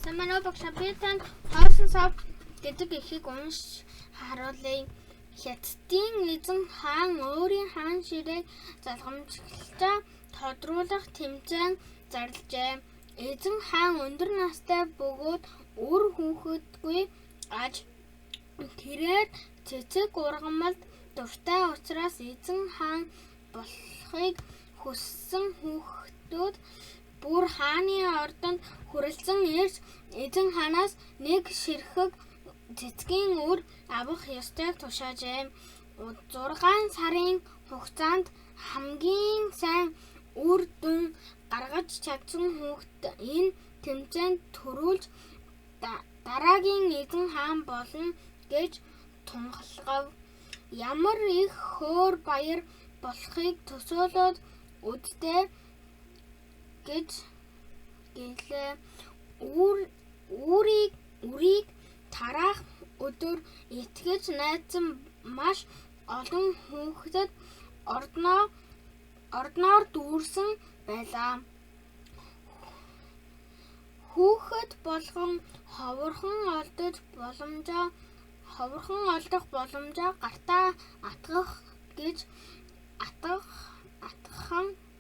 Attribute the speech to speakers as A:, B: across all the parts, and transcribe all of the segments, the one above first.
A: Манай багш би танд Хорсон сав гэдэг эхийг унш харуулъя. Хятадын эзэн хаан өөрийн хаан ширээг залгамжлалтаа тодруулах тэмцээн зарлажээ. Эзэн хаан өндөр настай бөгөөд үр хүүхэдгүй аж тэрээр цэцэг ургамалд дуртай учраас эзэн хаан болохыг хүссэн хүүхдүүд бүр хааны ордонд хүрэлцэн ирж эзэн хаанаас нэг ширхэг цэцгийн үр авах ёстойг тушаажээ. 6 сарын хугацаанд хамгийн сайн үр дүн гаргаж чадсан хүүхэд энэ тэмцээнд төрүүлж дараагийн эзэн хаан болно гэж тунгалгав. Ямар их хөөр баяр болохыг төсөөлөөд үдтэй гэж гэлээ. Үрийг тараах өдөр итгэж найдсан маш олон хүүхэд ордноор дүүрсэн байлаа. Хүүхэд болгон ховорхон олдох боломжоо гартаа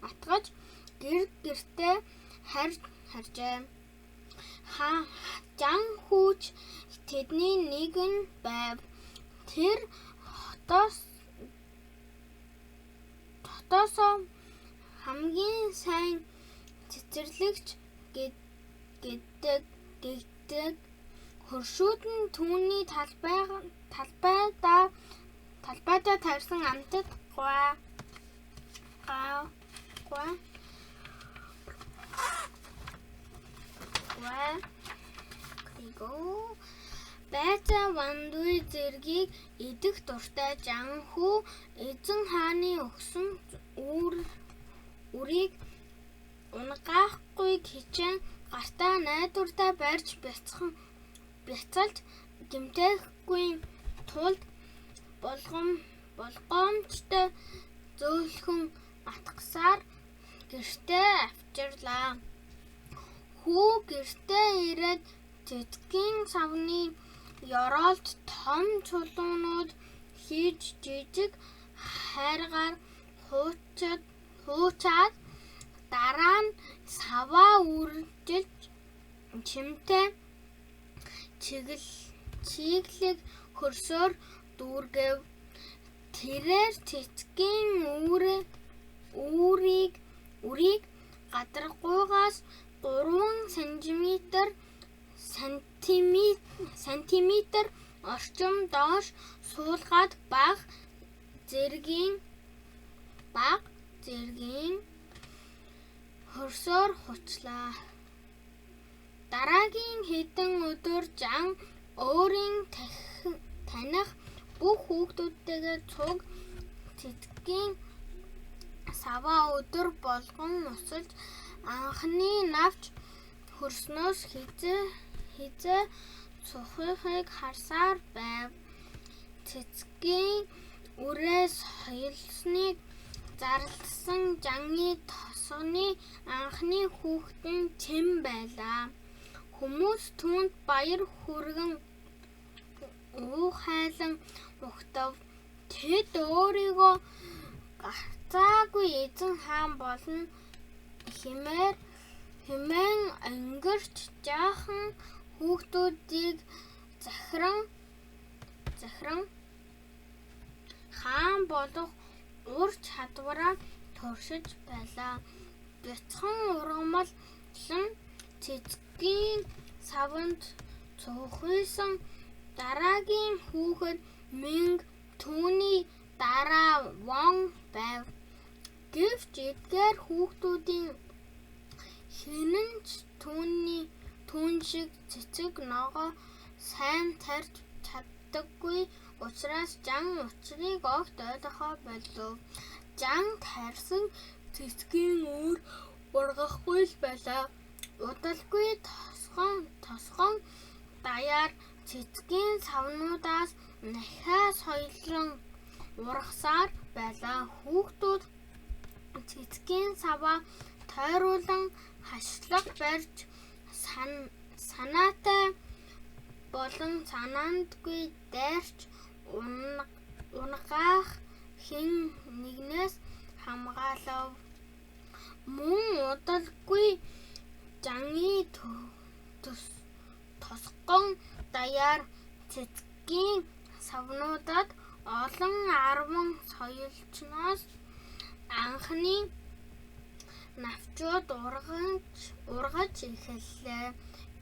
A: атгаж гэртээ харжээ. Жан хүүч тэдний нэг нь байв. Тэр хотоосоо хамгийн сайн цэцэрлэгч гэдэг хөршүүд нь түүний талбайдаа тавьсан амтад байцаа вандуй зэргийг идэх дуртай жанхүү эзэн хааны өгсөн үрийг унгаахгүй хичээн гартаа найдвартай барьж бяцалж гэмтээхгүй тулд болгоомжтой зөөлхөн атгасаар гэртээ авчирлаа. Хүү гэртээ ирээд цэцгийн савны ёроолд том чулуунууд хийж жижиг хайргаар хуучаад дараа нь саваа үржилж чимтэй чиглэг хөрсөөр дүүргэв. Тэрээр цэцгийн үрийг гадаргуйгаас 3 сантиметр орчим доош суулгаад бага зэргийн хөрсөөр хучлаа. Дараагийн хэдэн өдөр Жан өөрийн таних бүх хүүхдүүдтэйгээ цуг цэцгийн саваа өдөр болгон усалж анхны навч хөрснөөс хизээ цухихыг харсаар байв. Цэцгийн үрээс соёлсныг зарласан Жанны тосгоны анхны хүүхэд нь Цэм байлаа. Хүмүүс түүнд баяр хүргэн уухайлан угтав. Тэд өөрийгөө гарцаагүй эзэн хаан болно хэмээн өнгөрч жаахан хүүхдүүдийг захиран хаан болох ур чадвараа туршиж байлаа. Бяцхан ургамаллан цэцгийн саванд цухисан дараагийн хүүхэд Минг түүний дараа Вон байв. Гэвч эдгээр хүүхдүүдийн хэн ч түүн шиг цэцэг ногоо сайн тарьж чаддаггүй учраас Жан учрыг огт ойлгохоо болов. Жан тарьсан цэцгийн үр ургахгүй л байлаа. Удалгүй тосгон даяар цэцгийн савнуудаас нахиа соёлон ургасаар байлаа. Хүүхдүүд цэцгийн саваа тойруулан хашлага барьж санаатай болон санаандгүй дайрч унгаах хэн нэгнээс хамгаалав. Мөн удалгүй жанги тосгон даяар цэцгийн савнуудад олон арван соёлчноос анхны навчууд ургаж эхэллээ.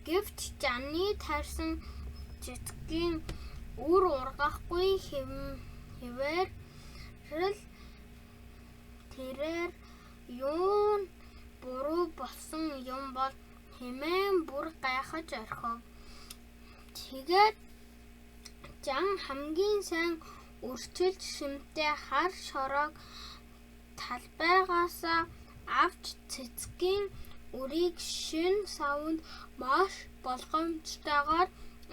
A: Гэвч жанны тарьсан цэцгийн үр ургахгүй хэвээр л тэрээр юу буруу болсон юм бол хэмээн бүр гайхаж орхив. Тэгээд Жан хамгийн сайн өрчилж шимтээ хар шороог талбайгаас авч цэцгийн үрийг шин савнд маш болгоомжтойгоор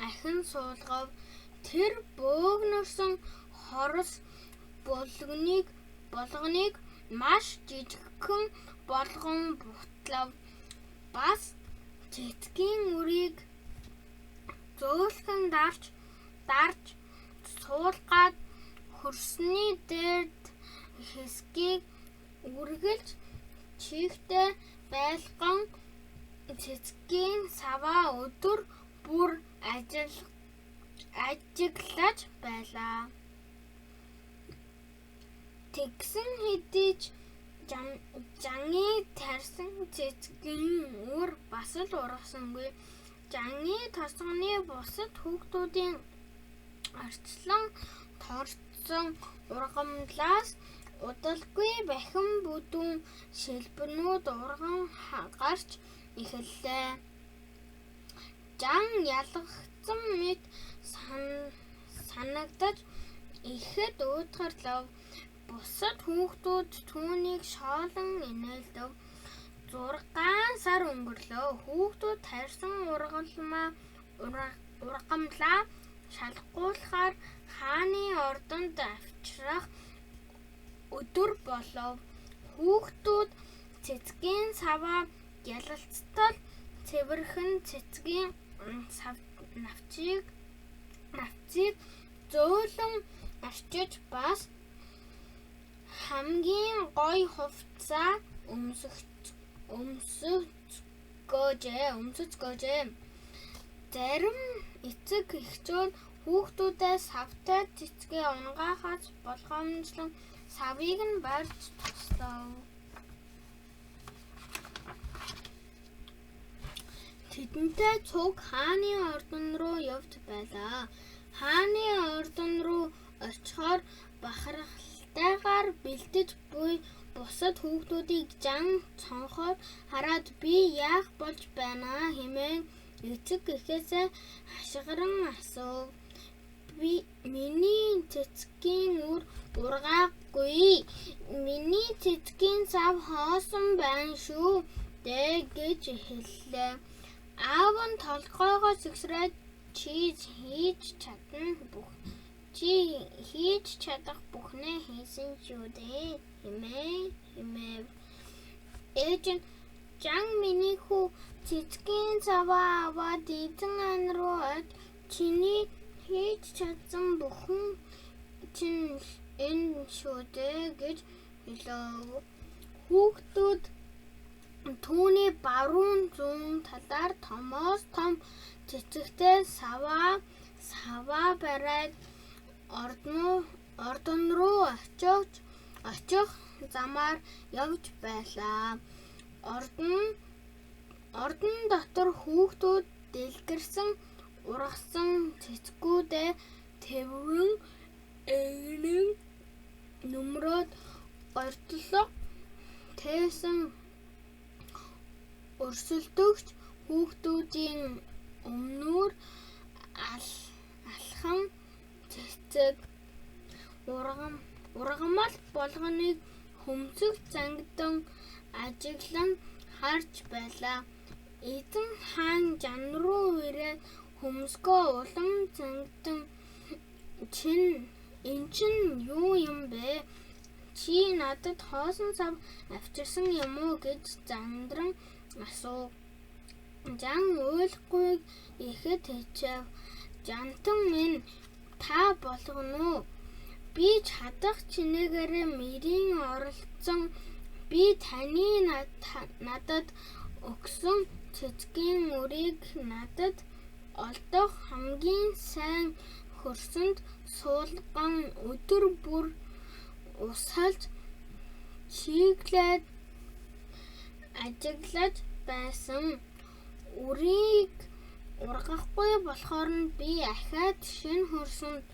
A: ахин суулгав. Тэр бөөгнөрсөн хорос болгоныг маш жижигхэн болгон бутлав. Бас цэцгийн үрийг зөөлхөн дарж суулгаад хөрсний дээд хэсгийг үргэлж чихтэй байлган цэцгийн саваа өдөр бүр ажиглаж байлаа. Тэгсэн хэдий ч Жанны тарьсан цэцгийн үр бас л ургасангүй. Жанны тосгоны бусад хүүхдүүдийн арчлан торцсон ургамлаас удалгүй бахин бүдүүн шилбэрнүүд урган гарч эхэллээ. Жан ялгцсан мэт санагдаж ихэд ууйтгарлав. Бусад хүүхдүүд түүнийг шоолон инээлдэв. 6 сар өнгөрлөө. Хүүхдүүд тарьсан ургамлаа шалгуулахаар хааны ордонд авчрах өдөр болов. Хүүхдүүд цэцгийн саваа ялалцтал цэвэрхэн цэцгийн навцыг зөөлөн арчиж бас хамгийн гоё хувцас өмсөцгөөжээ. Зарим эцэг эхчүүд хүүхдүүдээ савтай цэцгээ унгаахаас болгоомжлон савыг нь барьж туслав. Тэдэнтэй цуг хааны ордон руу явж байлаа. Хааны ордон руу очихоор бахархалтайгаар бэлдэж буй бусад хүүхдүүдийг Жан цонхоор хараад би яах болж байна хэмээн эцэг эхээсээ хашгиран асуув. Миний цэцгийн үр ургаагүй. Миний цэцгийн сав хоосон байна шүү дээ гэж хэллээ. Аав нь толгойгоо сэгсрээд чи хийж чадах бүхнээ хийсэн шүү дээ хэмээв. Ээж нь Жан миний хүү цэцгийн саваа аваад эзэн ан руу ойд чиний хийж чадсан бүхэн чинь энэ шүү дээ гэж хэлэв. Хүүхдүүд түүний баруун зүүн талаар томоос том цэцэгтэй саваа бариад ордон руу очих замаар явж байлаа. Ордон дотор хүүхдүүд дэлгэрсэн ургасан цэцгүүдээ тэврэн эгнэн нүмрөөд ордлого тээсэн өрсөлдөгч хүүхдүүдийн өмнөр алхан цэцэг ургамал болгоныг хөмсөг зангидан ажиглан харж байлаа. Эзэн хаан Жан руу ирээд хөмсгөө улам зангидан энэ чинь юу юм бэ? Чи надад хоосон сав авчирсан юм уу гэж зандран асуув. Жан уйлахгүйг ихэд хичээв. Жантан минь та болгоно уу? Би чадах чинээгээрээ мэрийн оролцсон би таны надад өгсөн цэцгийн үрийг надад олдох хамгийн сайн хөрсөнд суулган өдөр бүр усалж чиглээд ажиглаж байсан. Үрийг ургахгүй болохоор нь би ахаад шинэ хөрсөнд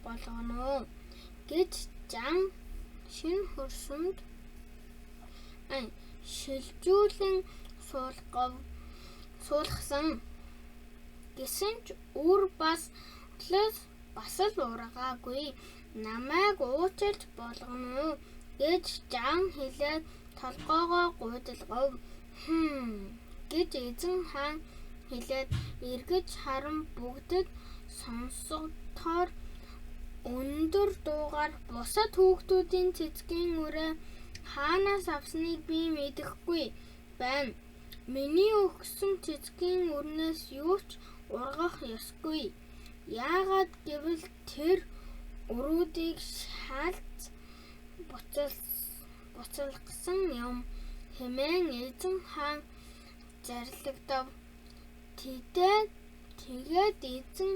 A: болгоно гэж Жан шинэ хөрсөнд шилжүүлэн суулгасан. Гэсэн ч үр бас л ургаагүй. Намайг уучлж болгоно уу гэж Жан хэлээд толгоогоо гуйдалгав. Гэж эзэн хаан хэлээд эргэж харан бүгдэд сонсогдохоор өндөр дуугаар бусад хүүхдүүдийн цэцгийн үрээ хаанаас авсныг би мэдэхгүй байна. Миний өгсөн цэцгийн үрнээс юу ч ургах ёсгүй. Яагаад гэвэл тэр өрүүдийг шалж буцалгасан юм хэмээн эзэн хаан зарлагдав. Тэгээд эзэн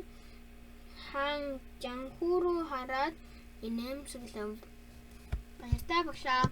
A: хаан Жанхүү рүү хараад инээмсэглэв. Баяртай багшаа.